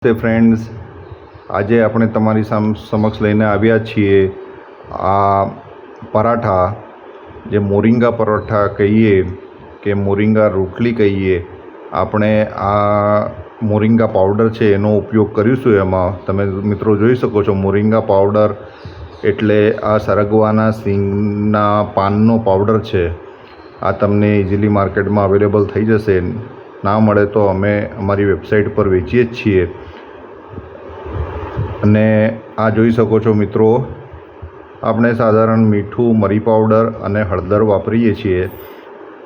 તે ફ્રેન્ડ્સ, આજે આપણે તમારી સમક્ષ લઈને આવ્યા છીએ આ પરાઠા, જે મોરિંગા પરાઠા કહીએ કે મોરિંગા રોટલી કહીએ. આપણે આ મોરિંગા પાવડર છે એનો ઉપયોગ કરીશું. એમાં તમે મિત્રો જોઈ શકો છો, મોરિંગા પાવડર એટલે આ સરગવાના સિંગના પાનનો પાવડર છે. આ તમને ઇઝીલી માર્કેટમાં અવેલેબલ થઈ જશે. ના મળે તો અમે અમારી વેબસાઇટ પર વેચીએ જ છીએ. અને આ જોઈ શકો છો મિત્રો, આપણે સાધારણ મીઠું, મરી પાવડર અને હળદર વાપરીએ છીએ.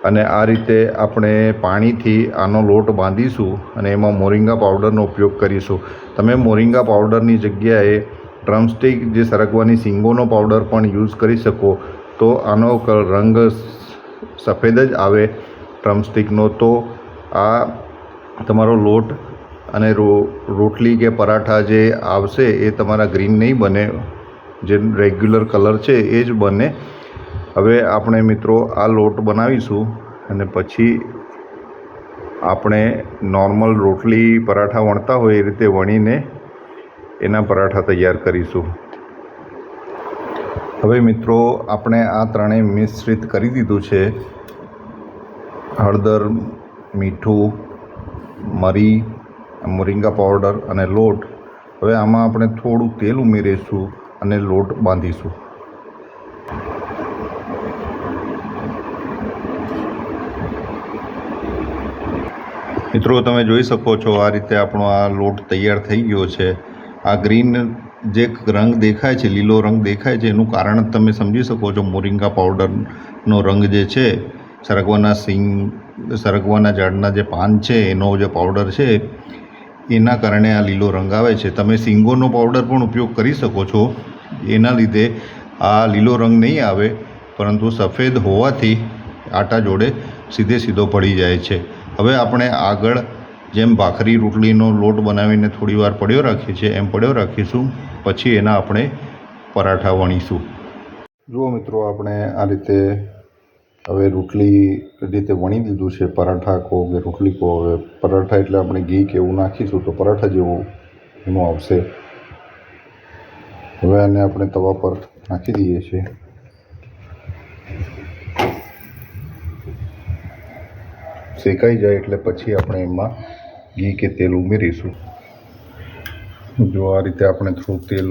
અને આ રીતે આપણે પાણીથી આનો લોટ બાંધીશું અને એમાં મોરિંગા પાવડરનો ઉપયોગ કરીશું. તમે મોરિંગા પાવડરની જગ્યાએ ડ્રમસ્ટિક, જે સરગવાની સિંગોનો પાવડર પણ યુઝ કરી શકો. તો આનો રંગ સફેદ જ આવે ડ્રમસ્ટિકનો. તો આ તમારો લોટ અને રોટલી કે પરાઠા જે આવશે એ તમારા ગ્રીન નહીં બને, જે રેગ્યુલર કલર છે એ જ બને. હવે આપણે મિત્રો આ લોટ બનાવીશું અને પછી આપણે નોર્મલ રોટલી પરાઠા વણતા હોય એ રીતે વણીને એના પરાઠા તૈયાર કરીશું. હવે મિત્રો આપણે આ ત્રણેય મિશ્રિત કરી દીધું છે: હળદર, મીઠું, મરી, મોરિંગા પાવડર અને લોટ. હવે આમાં આપણે થોડું તેલ ઉમેરીશું અને લોટ બાંધીશું. મિત્રો તમે જોઈ શકો છો, આ રીતે આપણો આ લોટ તૈયાર થઈ ગયો છે. આ ગ્રીન જે રંગ દેખાય છે, લીલો રંગ દેખાય છે, એનું કારણ તમે સમજી શકો છો. મોરિંગા પાવડરનો રંગ જે છે, સરગવાના ઝાડના જે પાન છે એનો જે પાવડર છે એના કારણે આ લીલો રંગ આવે છે. તમે સિંગોનો પાવડર પણ ઉપયોગ કરી શકો છો, એના લીધે આ લીલો રંગ નહીં આવે, પરંતુ સફેદ હોવાથી આટા જોડે સીધો પડી જાય છે. હવે આપણે આગળ જેમ ભાખરી રોટલીનો લોટ બનાવીને થોડી વાર પડ્યો રાખીએ છીએ એમ પડ્યો રાખીશું. પછી એના આપણે પરાઠા વણીશું. જુઓ મિત્રો, આપણે આ રીતે હવે રોટલી રીતે વણી દીધું છે. પરાઠા કહો કે રોટલી કહો. હવે પરાઠા એટલે આપણે ઘી કે એવું નાખીશું તો પરાઠા જેવું એનું આવશે. હવે આને આપણે તવા પર નાખી દઈએ છીએ. શેકાઈ જાય એટલે પછી આપણે એમાં ઘી કે તેલ ઉમેરીશું. જો આ રીતે આપણે થોડું તેલ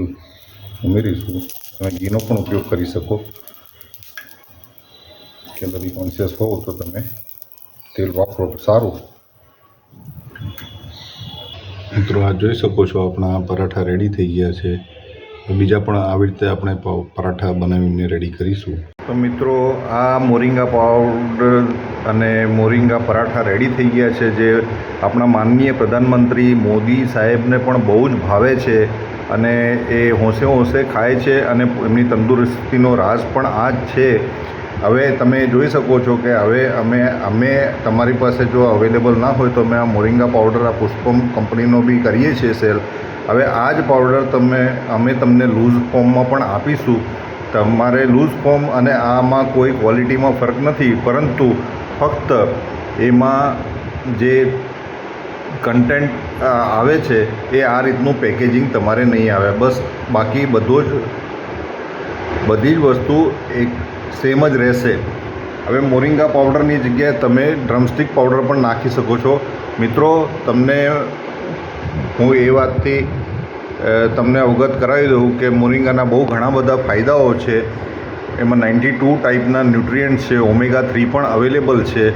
ઉમેરીશું. તમે ઘીનો પણ ઉપયોગ કરી શકો. કેલરી કોન્શિયસ હોવ તો તમે તેલ વાપરો તો સારું. મિત્રો આ જોઈ શકો છો, આપણા પરાઠા રેડી થઈ ગયા છે. બીજા પણ આવી રીતે આપણે પરાઠા બનાવીને રેડી કરીશું. તો મિત્રો, આ મોરિંગા પાવડર અને મોરિંગા પરાઠા રેડી થઈ ગયા છે, જે આપણા માનનીય પ્રધાનમંત્રી મોદી સાહેબને પણ બહુ જ ભાવે છે અને એ હોંશે હોંશે ખાય છે. અને એમની તંદુરસ્તીનો રાજ પણ આ જ છે. હવે તમે જોઈ શકો છો કે હવે અમે તમારી પાસે જો અવેલેબલ ના હોય તો અમે આ મોરિંગા પાવડર, આ પુષ્પમ કંપનીનો બી કરીએ છીએ સેલ. હવે આ જ પાવડર અમે તમને લૂઝ ફોર્મમાં પણ આપીશું. તમારે લૂઝ ફોર્મ અને આમાં કોઈ ક્વોલિટીમાં ફરક નથી, પરંતુ ફક્ત એમાં જે કન્ટેન્ટ આવે છે એ આ રીતનું પેકેજિંગ તમારે નહીં આવે. બસ બાકી બધી જ વસ્તુ એક સેમ જ રહેશે. હવે મોરિંગા પાવડરની જગ્યાએ તમે ડ્રમસ્ટિક પાવડર પણ નાખી શકો છો. મિત્રો, તમને હું એ વાતથી તમને અવગત કરાવી દઉં કે મોરિંગાના બહુ ઘણા બધા ફાયદાઓ છે. એમાં 92 ટાઈપના ન્યુટ્રિયન્ટ્સ છે. ઓમેગા 3 પણ અવેલેબલ છે.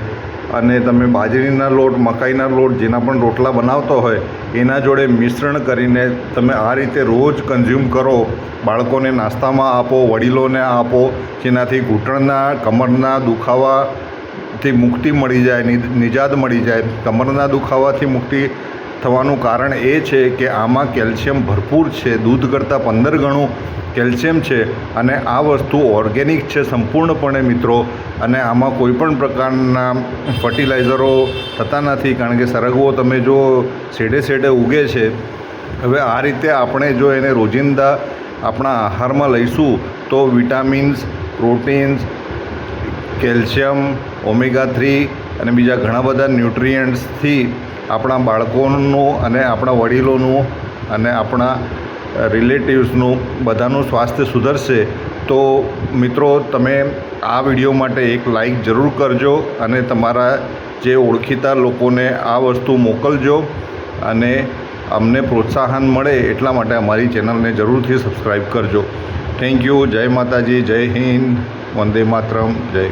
અને તમે બાજરીના લોટ, મકાઈના લોટ, જેના પણ રોટલા બનાવતો હોય એના જોડે મિશ્રણ કરીને તમે આ રીતે રોજ કન્ઝ્યુમ કરો. બાળકોને નાસ્તામાં આપો, વડીલોને આપો, જેનાથી ઘૂંટણના, કમરના દુખાવાથી મુક્તિ મળી જાય, નિજાત મળી જાય. કમરના દુખાવાથી મુક્તિ થવાનું કારણ એ છે કે આમાં કેલ્શિયમ ભરપૂર છે. દૂધ કરતાં 15 ગણું કેલ્શિયમ છે. અને આ વસ્તુ ઓર્ગેનિક છે સંપૂર્ણપણે મિત્રો. અને આમાં કોઈપણ પ્રકારના ફર્ટિલાઇઝરો થતા નથી, કારણ કે સરગવો તમે જો શેડે ઉગે છે. હવે આ રીતે આપણે જો એને રોજિંદા આપણા આહારમાં લઈશું તો વિટામિન્સ, પ્રોટીન્સ, કેલ્શિયમ, ઓમેગા 3 અને બીજા ઘણા બધા ન્યુટ્રિયન્ટ્સથી આપણા બાળકોનું અને આપણા વડીલોનું અને આપણા રિલેટિવ્સનું બધાનું સ્વાસ્થ્ય સુધરશે. તો મિત્રો, તમે આ વિડીયો માટે એક લાઈક જરૂર કરજો અને તમારા જે ઓળખીતા લોકોને આ વસ્તુ મોકલજો અને અમને પ્રોત્સાહન મળે એટલા માટે અમારી ચેનલને જરૂરથી સબસ્ક્રાઈબ કરજો. Thank you. જય માતાજી, જય હિન્દ, વંદે માતરમ, જય